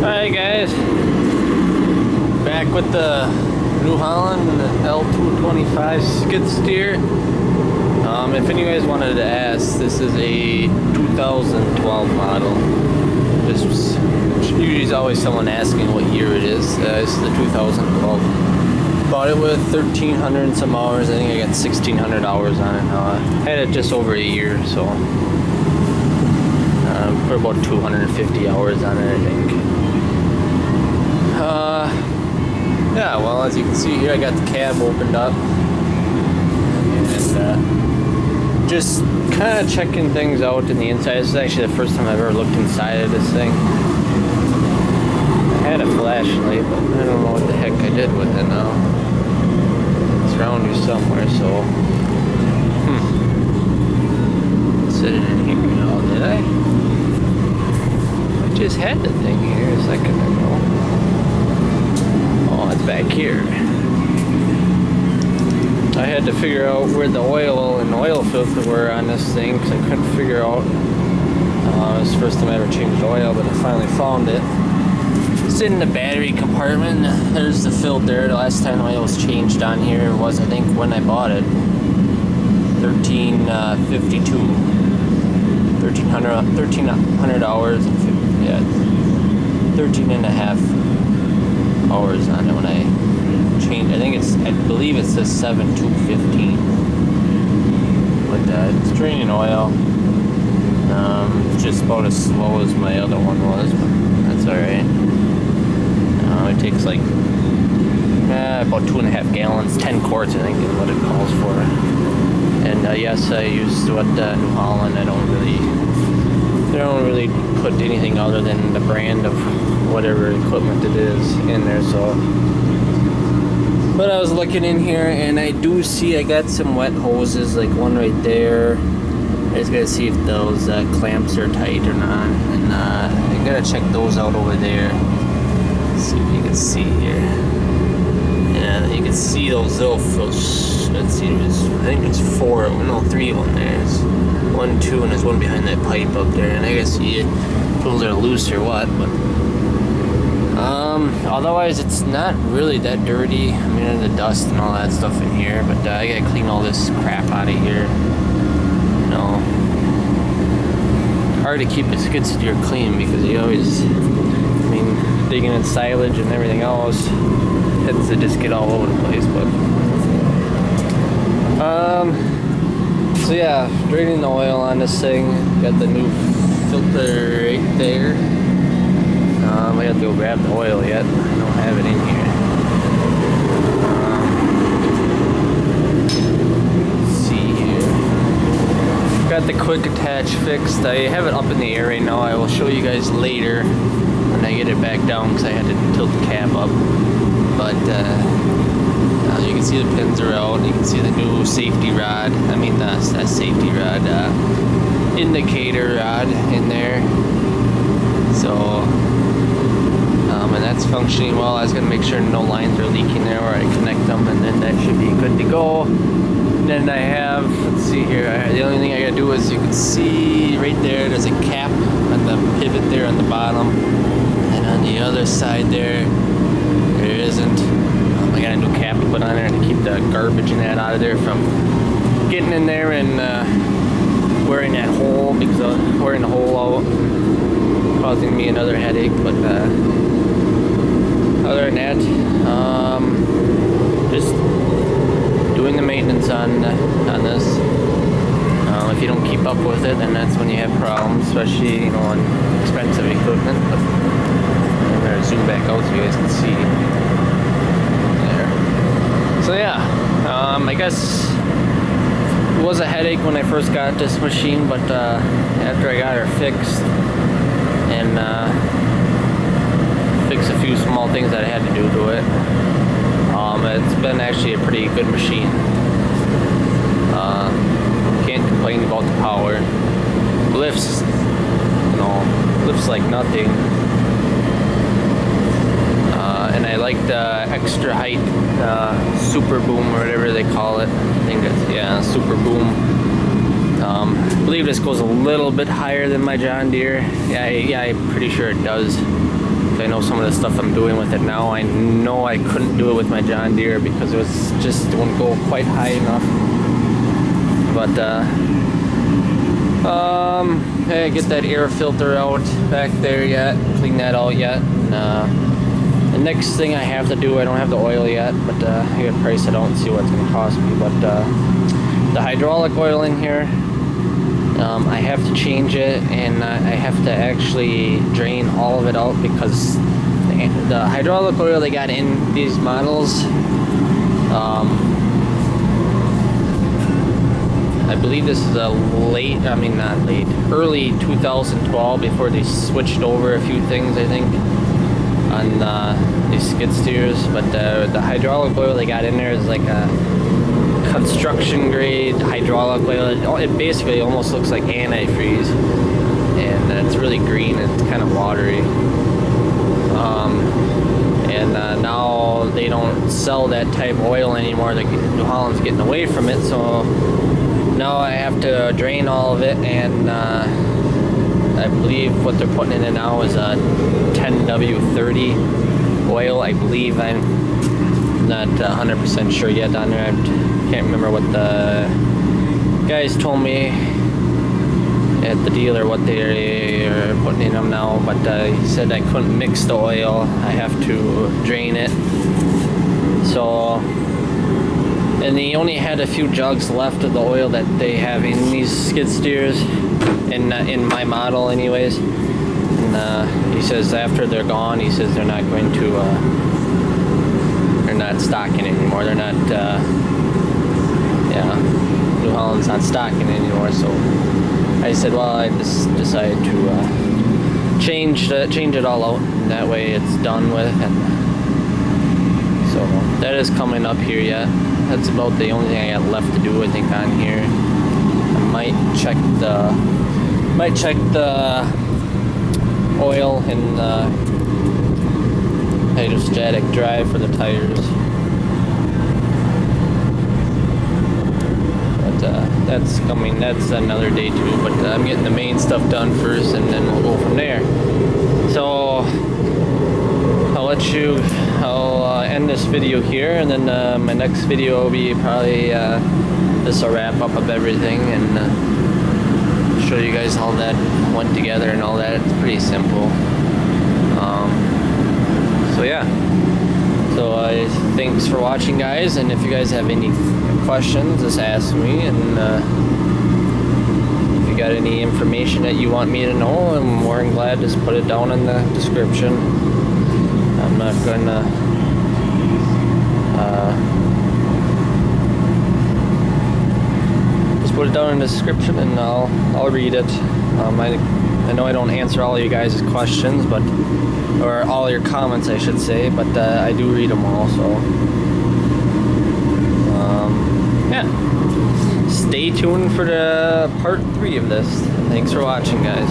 Alright guys, back with the New Holland L225 skid steer. If any of you guys wanted to ask, this is a 2012 model. This was usually always someone asking what year it is. This is the 2012. Bought it with 1,300 and some hours. I think I got 1,600 hours on it now. I had it just over a year, so put about 250 hours on it, I think. Yeah, well, as you can see here, I got the cab opened up and just kind of checking things out in the inside. This is actually the first time I've ever looked inside of this thing. I had a flashlight, but I don't know what the heck I did with it now. It's around here somewhere, so set it in here now, did I? I just had the thing here a second ago. Oh, it's back here. I had to figure out where the oil and oil filter were on this thing because I couldn't figure out. It was the first time I ever changed oil, but I finally found it. It's in the battery compartment. There's the filter. The last time oil was changed on here was, I think, when I bought it. 1352. 1,300 hours. Yeah, 13 and a half hours on it when I changed. I believe it says 7/2/15. But it's draining oil. It's just about as slow as my other one was, but that's alright. It takes like about 2.5 gallons, 10 quarts I think is what it calls for. And yes, I used New Holland. They don't really put anything other than the brand of whatever equipment it is in there. So, but I was looking in here and I do see I got some wet hoses, like one right there. I just gotta see if those clamps are tight or not, and I gotta check those out over there. Let's see if you can see here. Yeah, you can see those little fish. Let's see, I think it's 3 of them there. There's 1, 2, and there's one behind that pipe up there, and I guess those are loose or what, but otherwise it's not really that dirty. I mean, the dust and all that stuff in here, but I gotta clean all this crap out of here. You know, hard to keep a skid steer clean because you always, digging in silage and everything else, tends to just get all over the place. But so yeah, draining the oil on this thing. Got the new filter right there. I have to go grab the oil yet. I don't have it in here. Let's see here. Got the quick attach fixed. I have it up in the air right now. I will show you guys later when I get it back down because I had to tilt the cab up. But you can see the pins are out. You can see the new safety rod. That safety rod, indicator rod in there. So, and that's functioning well. I was gonna make sure no lines are leaking there where I connect them, and then that should be good to go. And then I have, let's see here. The only thing I gotta do is you can see right there. There's a cap on the pivot there on the bottom, and on the other side there isn't. I got a new cap to put on there to keep the garbage and that out of there from getting in there and wearing that hole, because wearing the hole out causing me another headache. But other than that, just doing the maintenance on this. If you don't keep up with it, then that's when you have problems, especially on expensive equipment. But I'm gonna zoom back out so you guys can see. So yeah, I guess it was a headache when I first got this machine, but after I got her fixed and fixed a few small things that I had to do to it, it's been actually a pretty good machine. Can't complain about the power. Lifts like nothing. And I like the extra height super boom or whatever they call it. I think that's, super boom. I believe this goes a little bit higher than my John Deere. Yeah, I'm pretty sure it does. I know some of the stuff I'm doing with it now. I know I couldn't do it with my John Deere because it was just, it wouldn't go quite high enough. But hey, get that air filter out back there yet, clean that out yet. And, the next thing I have to do, I don't have the oil yet, but I gotta price it out and see what it's gonna cost me. But the hydraulic oil in here, I have to change it, and I have to actually drain all of it out because the hydraulic oil they got in these models, I believe this is a early 2012 before they switched over a few things, I think, on these skid steers. But the hydraulic oil they got in there is like a construction grade hydraulic oil. It basically almost looks like antifreeze, and it's really green and it's kind of watery. Now they don't sell that type of oil anymore. New Holland's getting away from it, so now I have to drain all of it, and I believe what they're putting in it now is a 10W30 oil. I believe, I'm not 100% sure yet on there. I can't remember what the guys told me at the dealer what they are putting in them now, but he said I couldn't mix the oil. I have to drain it. So, and he only had a few jugs left of the oil that they have in these skid steers, in my model anyways. And he says after they're gone, he says they're not going to, they're not stocking it anymore. They're not, yeah, New Holland's not stocking it anymore. So I said, well, I just decided to change it all out, and that way it's done with. And so that is coming up here yet. That's about the only thing I got left to do, I think, on here. I might check the oil in the hydrostatic drive for the tires. But that's coming. That's another day too. But I'm getting the main stuff done first, and then we'll go from there. So I'll end this video here, and then my next video will be probably just a wrap up of everything, and show you guys how that went together and all that. It's pretty simple. So yeah. So thanks for watching, guys, and if you guys have any questions, just ask me, and if you got any information that you want me to know, I'm more than glad to just put it down in the description. I'm not gonna just put it down in the description, and I'll read it. I know I don't answer all of you guys' questions, or all your comments, I should say, but I do read them all. So yeah, stay tuned for the part 3 of this. Thanks for watching, guys.